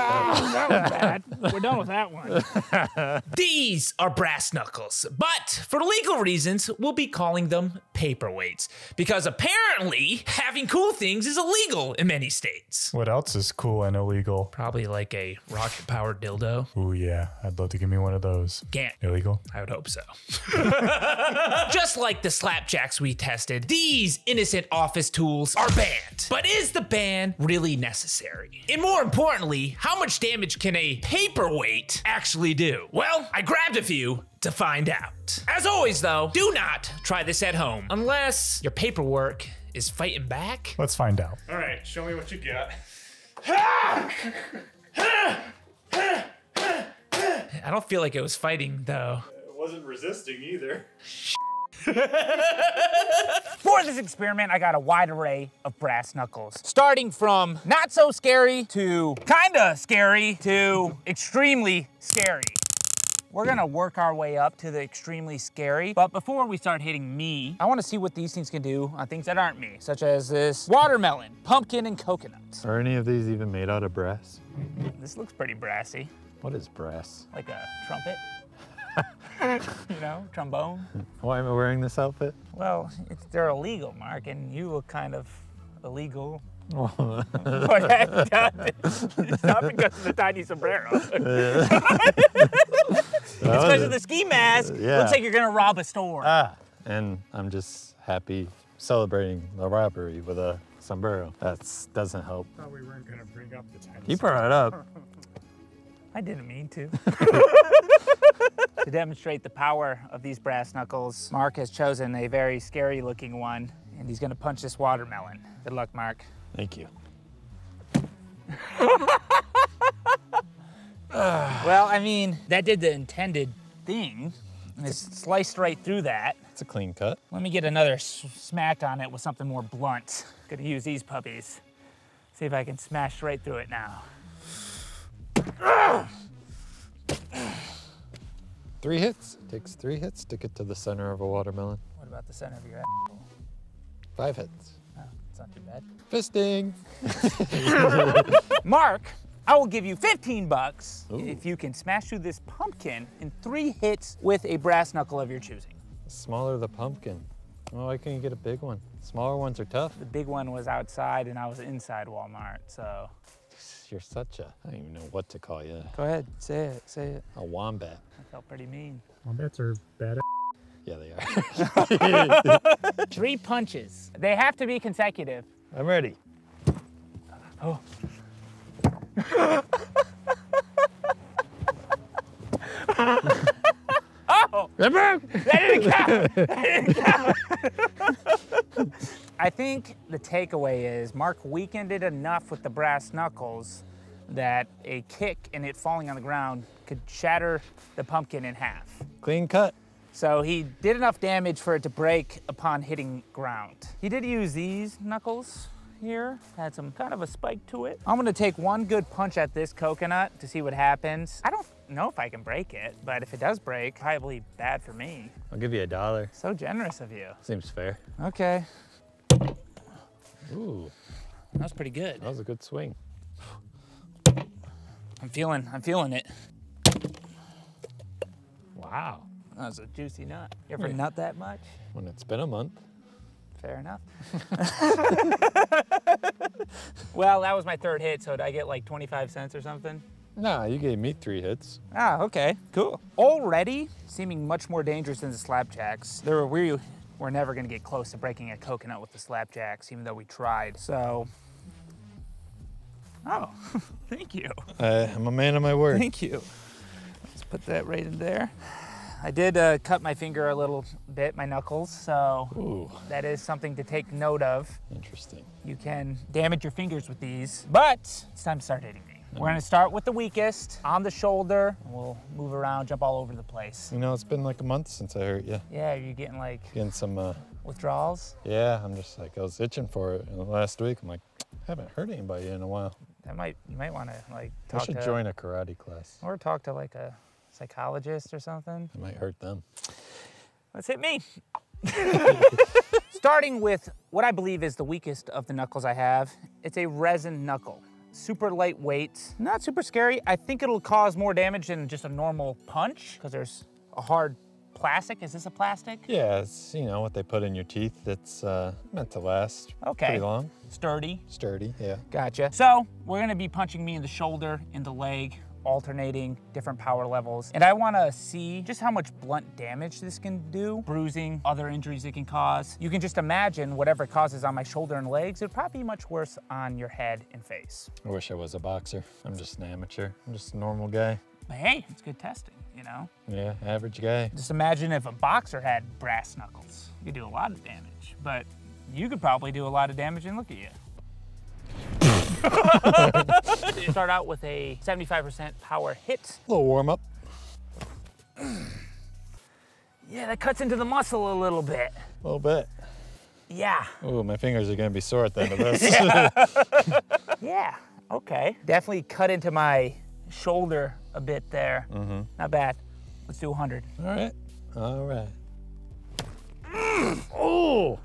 That was bad. We're done with that one. These are brass knuckles, but for legal reasons, we'll be calling them paperweights. Because apparently, having cool things is illegal in many states. What else is cool and illegal? Probably like a rocket-powered dildo. Ooh, yeah. I'd love to give me one of those. Can't. Illegal? I would hope so. Just like the slapjacks we tested, these innocent office tools are banned. But is the ban really necessary? And more importantly, how much damage can a paperweight actually do? Well, I grabbed a few to find out. As always though, do not try this at home unless your paperwork is fighting back. Let's find out. All right, show me what you got. I don't feel like it was fighting though. It wasn't resisting either. For this experiment, I got a wide array of brass knuckles. Starting from not so scary to kinda scary to extremely scary. We're gonna work our way up to the extremely scary, but before we start hitting me, I wanna see what these things can do on things that aren't me, such as this watermelon, pumpkin, and coconut. Are any of these even made out of brass? This looks pretty brassy. What is brass? Like a trumpet. You know, trombone. Why am I wearing this outfit? Well, they're illegal, Mark, and you look kind of illegal. Oh. But it's not because of the tiny sombrero. It's because of the ski mask. Yeah. Looks like you're gonna rob a store. And I'm just happy celebrating the robbery with a sombrero. That doesn't help. Thought we weren't gonna bring up the tiny. You brought it up. I didn't mean to. To demonstrate the power of these brass knuckles, Mark has chosen a very scary looking one, and he's gonna punch this watermelon. Good luck, Mark. Thank you. Well, I mean, that did the intended thing. And it's sliced right through that. It's a clean cut. Let me get another smack on it with something more blunt. Gonna use these puppies. See if I can smash right through it now. 3 hits. Takes 3 hits to get to the center of a watermelon. What about the center of your asshole? 5 hits. Oh, it's not too bad. Fisting. Mark, I will give you 15 bucks Ooh. if you can smash through this pumpkin in 3 hits with a brass knuckle of your choosing. The smaller the pumpkin. Well, why can't you get a big one? Smaller ones are tough. The big one was outside and I was inside Walmart, so. You're such a, I don't even know what to call you. Go ahead, say it, say it. A wombat. I felt pretty mean. Wombats are bad. Yeah, they are. 3 punches. They have to be consecutive. I'm ready. Oh. Oh! That didn't count! That didn't count! I think the takeaway is Mark weakened it enough with the brass knuckles that a kick and it falling on the ground could shatter the pumpkin in half. Clean cut. So he did enough damage for it to break upon hitting ground. He did use these knuckles here, had some kind of a spike to it. I'm gonna take one good punch at this coconut to see what happens. I don't know if I can break it, but if it does break, probably bad for me. I'll give you $1. So generous of you. Seems fair. Okay. Ooh, That was pretty good. that was a good swing. I'm feeling it. Wow. That was a juicy nut. You ever nut that much? When it's been a month. Fair enough. Well, that was my 3rd hit, so did I get like 25 cents or something? Nah, you gave me 3 hits. Ah, okay, cool. Already seeming much more dangerous than the slapjacks. We're never gonna get close to breaking a coconut with the slapjacks, even though we tried, so. Oh, thank you. I'm a man of my word. Thank you. Let's put that right in there. I did cut my finger a little bit, my knuckles, so Ooh, that is something to take note of. interesting. You can damage your fingers with these, but it's time to start hitting me. We're gonna start with the weakest, on the shoulder, and we'll move around, jump all over the place. You know, it's been like a month since I hurt you. Yeah, you're getting like Getting some, withdrawals? yeah, I'm just like, I was itching for it. And last week, I'm like, I haven't hurt anybody in a while. You might wanna like I talk should to, join a karate class. or talk to like a psychologist or something. It might hurt them. Let's hit me. Starting with what I believe is the weakest of the knuckles I have. It's a resin knuckle. super lightweight, not super scary. I think it'll cause more damage than just a normal punch because there's a hard plastic. Is this a plastic? Yeah, it's, you know, what they put in your teeth. It's meant to last pretty long. Sturdy. Sturdy, yeah. Gotcha. So we're gonna be punching me in the shoulder, in the leg, alternating different power levels. And I wanna see just how much blunt damage this can do, bruising, other injuries it can cause. You can just imagine whatever it causes on my shoulder and legs, it'd probably be much worse on your head and face. I wish I was a boxer. I'm just an amateur. I'm just a normal guy. But hey, it's good testing, you know? Yeah, average guy. Just imagine if a boxer had brass knuckles. You could do a lot of damage, but you could probably do a lot of damage and look at you. You start out with a 75% power hit. A little warm up. Yeah, that cuts into the muscle a little bit. A little bit. Yeah. Oh, my fingers are gonna be sore at the end of this. Yeah, okay. Definitely cut into my shoulder a bit there. Not bad. Let's do 100. All right. All right. Oh,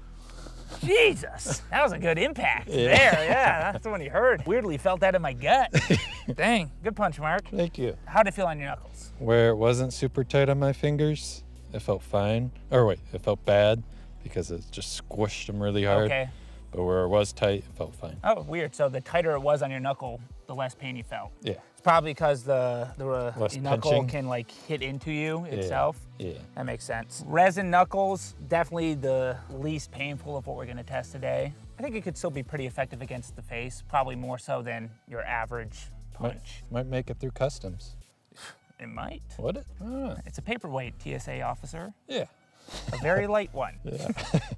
Jesus. That was a good impact there. Yeah, that's when he heard. Weirdly felt that in my gut. Dang, good punch, Mark. Thank you. How'd it feel on your knuckles? Where it wasn't super tight on my fingers, it felt fine. Or wait, it felt bad because it just squished them really hard. Okay. But where it was tight, it felt fine. Oh, weird. So the tighter it was on your knuckle, the less pain you felt. Yeah. It's probably because the Less knuckle pinching. can like hit into you itself. Yeah. That makes sense. Resin knuckles, definitely the least painful of what we're gonna test today. I think it could still be pretty effective against the face, probably more so than your average punch. Might make it through customs. It might. Would it? I don't know. It's a paperweight, TSA officer. Yeah. A very light one. Yeah.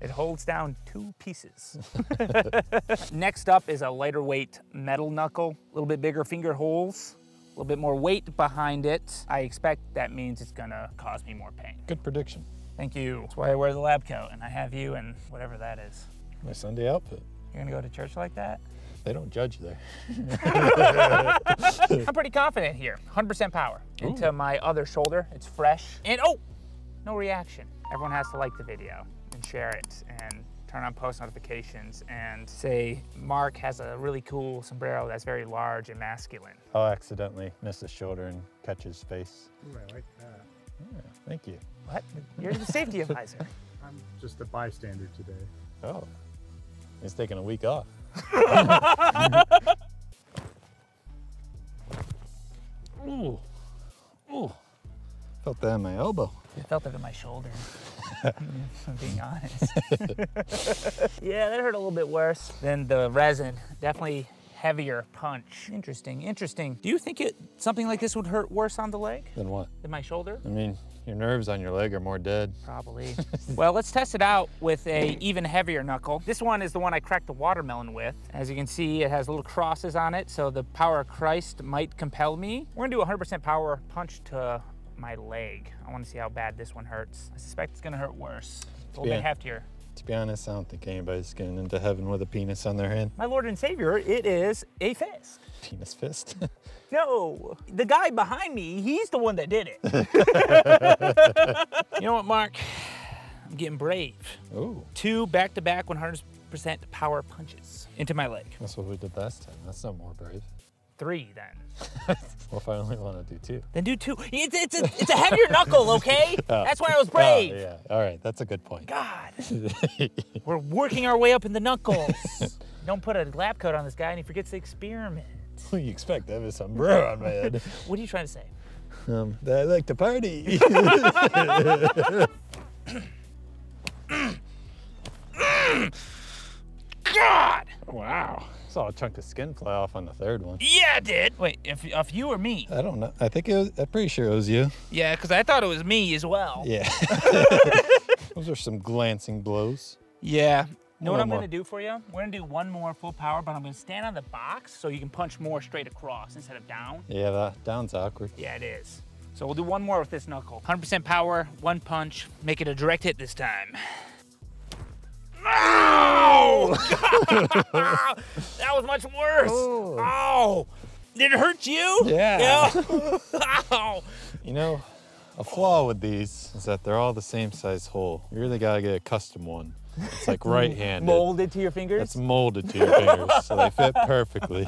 It holds down 2 pieces. Next up is a lighter weight metal knuckle, a little bit bigger finger holes, a little bit more weight behind it. I expect that means it's gonna cause me more pain. Good prediction. Thank you. That's why I wear the lab coat and I have you and whatever that is. My Sunday outfit. You're gonna go to church like that? They don't judge there. I'm pretty confident here. 100% power into my other shoulder. It's fresh. And oh, no reaction. Everyone has to like the video and share it and turn on post notifications and say Mark has a really cool sombrero that's very large and masculine. I'll accidentally miss his shoulder and catch his face. Ooh, I like that. Yeah, thank you. What? You're the safety advisor. I'm just a bystander today. Oh, he's taking a week off. Ooh, ooh. Felt that in my elbow. I felt it in my shoulder, if I'm being honest. Yeah, that hurt a little bit worse than the resin. Definitely heavier punch. Interesting, interesting. Do you think something like this would hurt worse on the leg Then what? than my shoulder? I mean, your nerves on your leg are more dead. Probably. Well, let's test it out with a even heavier knuckle. This one is the one I cracked the watermelon with. As you can see, it has little crosses on it, so the power of Christ might compel me. We're gonna do a 100% power punch to my leg. I wanna see how bad this one hurts. I suspect it's gonna hurt worse. It's a little bit heftier. To be honest, I don't think anybody's getting into heaven with a penis on their hand. My Lord and Savior, it is a fist. Penis fist? No, the guy behind me, he's the one that did it. You know what, Mark? I'm getting brave. Ooh. 2 back-to-back 100% power punches into my leg. That's what we did last time. That's not more brave. 3 then. Well, if I only want to do 2. Then do 2. It's a heavier knuckle, okay? That's why I was brave. Oh, yeah. All right. That's a good point. God. We're working our way up in the knuckles. Don't put a lab coat on this guy and he forgets to experiment. What do you expect? I have a sombrero on my head. What are you trying to say? That I like to party. God! Wow. Saw a chunk of skin fly off on the 3rd one. Yeah, I did. Wait, if you or me? I don't know. I think it was, I'm pretty sure it was you. Yeah, because I thought it was me as well. Yeah. Those are some glancing blows. Yeah. You know what One I'm more. gonna do for you? We're gonna do 1 more full power, but I'm gonna stand on the box so you can punch more straight across instead of down. Yeah, that down's awkward. Yeah, it is. So we'll do 1 more with this knuckle. 100% power, 1 punch, make it a direct hit this time. No! That was much worse. Oh. Did it hurt you? Yeah. Ow. You know, a flaw with these is that they're all the same size hole. You really gotta get a custom one. It's like right-handed. Molded to your fingers? It's molded to your fingers, so they fit perfectly.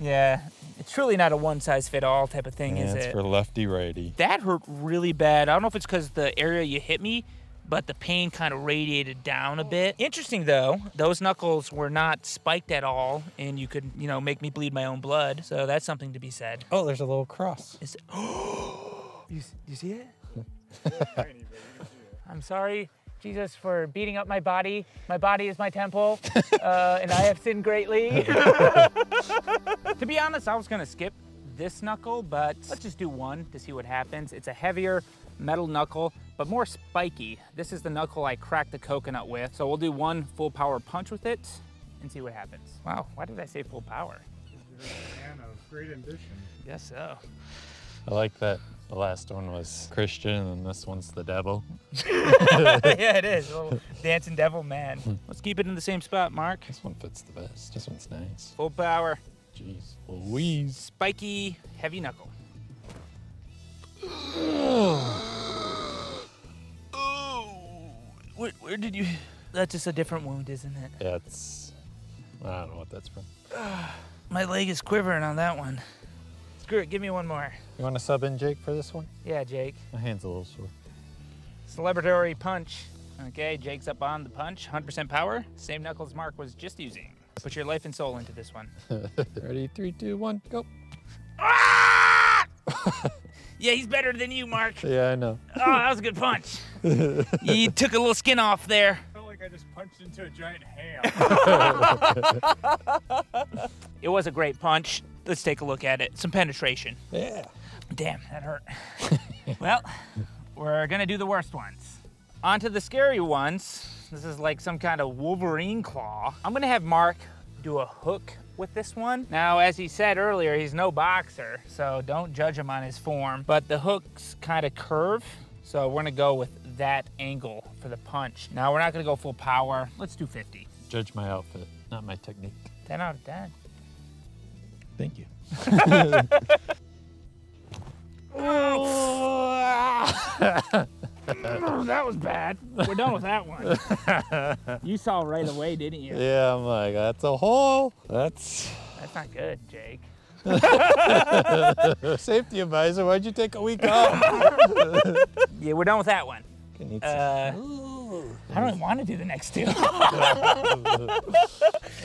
Yeah, it's truly not a one-size-fit-all type of thing, is It's it? for lefty-righty. That hurt really bad. I don't know if it's because the area you hit me, but the pain kind of radiated down a bit. Interesting though, those knuckles were not spiked at all, and you could, make me bleed my own blood. So that's something to be said. Oh, there's a little cross. Is it, you see it? I'm sorry, Jesus, for beating up my body. My body is my temple, and I have sinned greatly. To be honest, I was gonna skip this knuckle, but let's just do one to see what happens. It's a heavier metal knuckle, but more spiky. This is the knuckle I cracked the coconut with. So we'll do one full power punch with it and see what happens. Wow, why did I say full power? You're a man of great ambition. Guess so. I like that the last one was Christian and this one's the devil. Yeah, it is. A little dancing devil man. Let's keep it in the same spot, Mark. This one fits the best. This one's nice. Full power. Jeez Louise. Spiky, heavy knuckle. Where did you... That's just a different wound, isn't it? Yeah, it's... I don't know what that's from. My leg is quivering on that one. Screw it, give me one more. You want to sub in Jake for this one? Yeah, Jake. My hand's a little sore. Celebratory punch. Okay, Jake's up on the punch. 100% power. Same knuckles Mark was just using. Put your life and soul into this one. Ready? 3, 2, 1, go. Ah! Yeah, he's better than you, Mark. Yeah, I know. Oh, that was a good punch. You took a little skin off there. I felt like I just punched into a giant ham. It was a great punch. Let's take a look at it. Some penetration. Yeah. Damn, that hurt. Well, we're gonna do the worst ones. On to the scary ones. This is like some kind of Wolverine claw. I'm gonna have Mark do a hook with this one. Now, as he said earlier, he's no boxer, so don't judge him on his form, but the hooks kind of curve, so we're gonna go with that angle for the punch. Now, we're not gonna go full power. Let's do 50. Judge my outfit, not my technique. 10 out of 10. Thank you. That was bad. We're done with that one. You saw right away, didn't you? Yeah, I'm like, that's a hole. That's not good, Jake. safety advisor. Why'd you take a week off? Yeah, we're done with that one. I don't even want to do the next two. I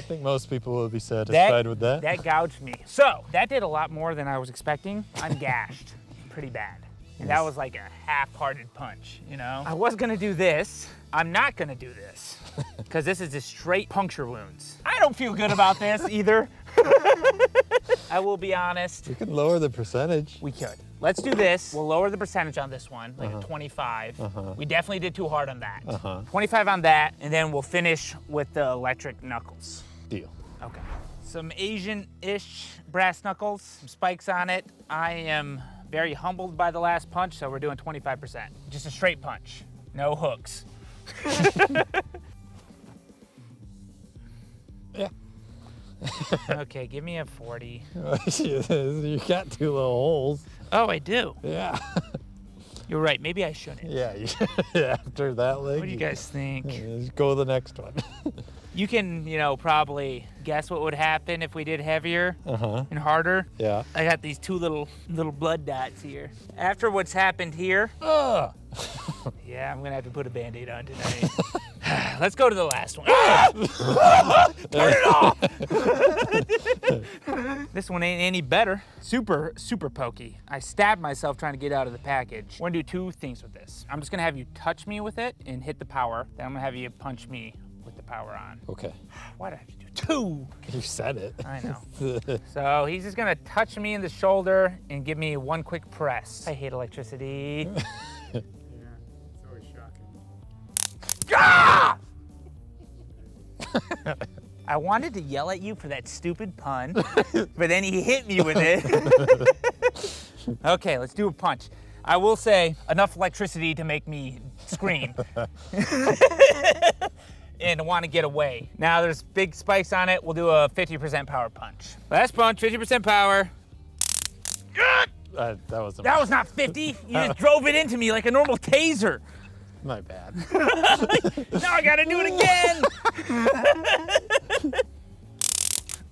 think most people will be satisfied with that. That gouged me. So, that did a lot more than I was expecting. I'm gashed pretty bad. And that was like a half-hearted punch, I was gonna do this. I'm not gonna do this. Because this is just straight puncture wounds. I don't feel good about this either. I will be honest. We can lower the percentage. We could. Let's do this. We'll lower the percentage on this one, like a 25. We definitely did too hard on that. 25 on that, and then we'll finish with the electric knuckles. Deal. Okay. Some Asian-ish brass knuckles, some spikes on it. I am very humbled by the last punch, so we're doing 25%. Just a straight punch, no hooks. Yeah. Okay, give me a 40. You got 2 little holes. Oh, I do. Yeah. You're right, maybe I shouldn't. Yeah, after that leg. What do you guys think? Just go to the next one. You can, probably guess what would happen if we did heavier and harder. Yeah. I got these 2 little blood dots here. After what's happened here, yeah, I'm gonna have to put a Band-Aid on tonight. Let's go to the last one. Turn it off! This one ain't any better. Super, super pokey. I stabbed myself trying to get out of the package. We're gonna do 2 things with this. I'm just gonna have you touch me with it and hit the power. Then I'm gonna have you punch me with the power on. Okay. Why did I have to do 2? You said it. I know. So he's just gonna touch me in the shoulder and give me 1 quick press. I hate electricity. Yeah, it's always shocking. Ah! I wanted to yell at you for that stupid pun, but then he hit me with it. Okay, let's do a punch. I will say, enough electricity to make me scream. And want to get away. Now there's big spikes on it. We'll do a 50% power punch. Last punch, 50% power. That wasn't. That was not 50. You just drove it into me like a normal taser. My bad. Now I gotta do it again.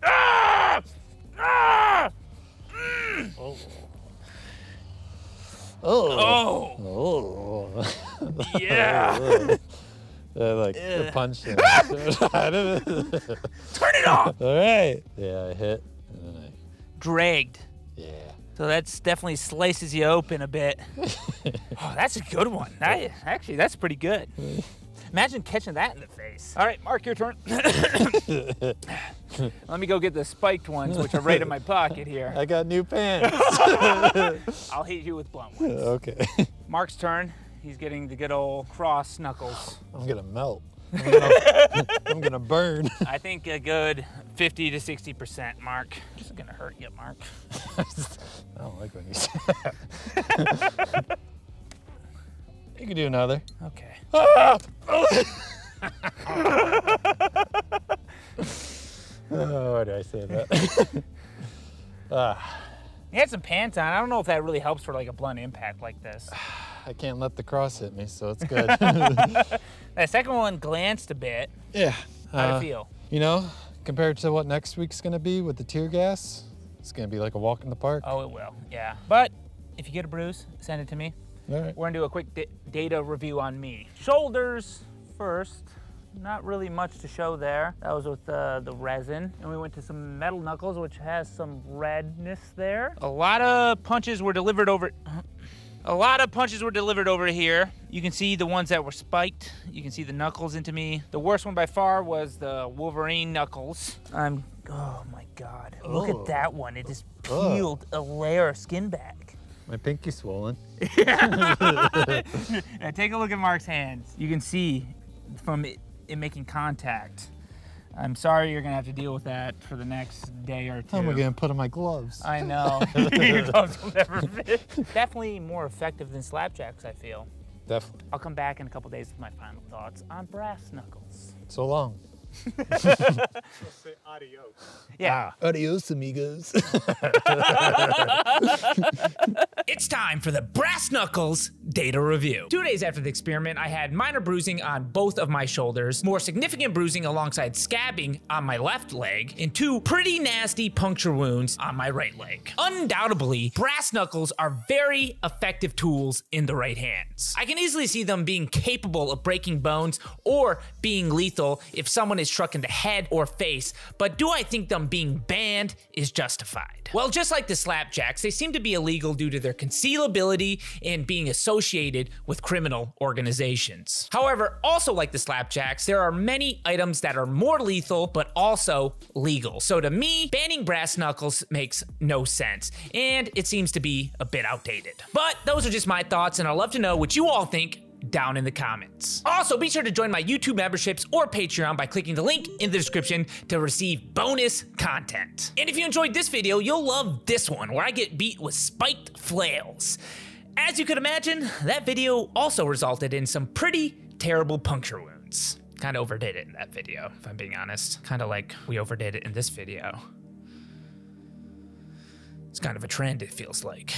Ah! Ah! Oh. Oh. Yeah. Like punching. Turn it off. All right. Yeah, I hit. And then Dragged. yeah. So that's definitely slices you open a bit. Oh, that's a good one. Actually, that's pretty good. Imagine catching that in the face. All right, Mark, your turn. Let me go get the spiked ones, which are right in my pocket here. I got new pants. I'll hit you with blunt ones. Okay. Mark's turn. He's getting the good old cross knuckles. I'm gonna melt. I'm gonna burn. I think a good 50 to 60%, Mark. This is gonna hurt you, Mark. I don't like when you say that. You can do another. Okay. Oh, why did I say that? He had some pants on. I don't know if that really helps for like a blunt impact like this. I can't let the cross hit me, so it's good. That second one glanced a bit. Yeah. How'd it feel? You know, compared to what next week's gonna be with the tear gas, it's gonna be like a walk in the park. Oh, it will, yeah. But if you get a bruise, send it to me. All right. We're gonna do a quick data review on me. Shoulders first. Not really much to show there. That was with the resin. And we went to some metal knuckles, which has some redness there. A lot of punches were delivered over here. You can see the ones that were spiked. You can see the knuckles into me. The worst one by far was the Wolverine knuckles. Oh my God. Look at that one. It just peeled a layer of skin back. My pinky's swollen. Now take a look at Mark's hands. You can see from it making contact. I'm sorry you're gonna have to deal with that for the next day or two. How am I gonna put on my gloves? I know. Your gloves will never fit. Definitely more effective than slapjacks, I feel. Definitely. I'll come back in a couple days with my final thoughts on brass knuckles. So long. Let's say adios. Yeah. Adios, amigos. It's time for the Brass Knuckles Data Review. 2 days after the experiment, I had minor bruising on both of my shoulders, more significant bruising alongside scabbing on my left leg, and 2 pretty nasty puncture wounds on my right leg. Undoubtedly, brass knuckles are very effective tools in the right hands. I can easily see them being capable of breaking bones or being lethal if someone is struck in the head or face, but do I think them being banned is justified? Well, just like the slapjacks, they seem to be illegal due to their concealability and being associated with criminal organizations. However, also like the slapjacks, there are many items that are more lethal but also legal. So to me, banning brass knuckles makes no sense, and it seems to be a bit outdated. But those are just my thoughts, and I'd love to know what you all think down in the comments. Also, be sure to join my YouTube memberships or Patreon by clicking the link in the description to receive bonus content. And if you enjoyed this video, you'll love this one where I get beat with spiked flails. As you could imagine, that video also resulted in some pretty terrible puncture wounds. Kind of overdid it in that video, if I'm being honest. Kind of like we overdid it in this video. It's kind of a trend, it feels like.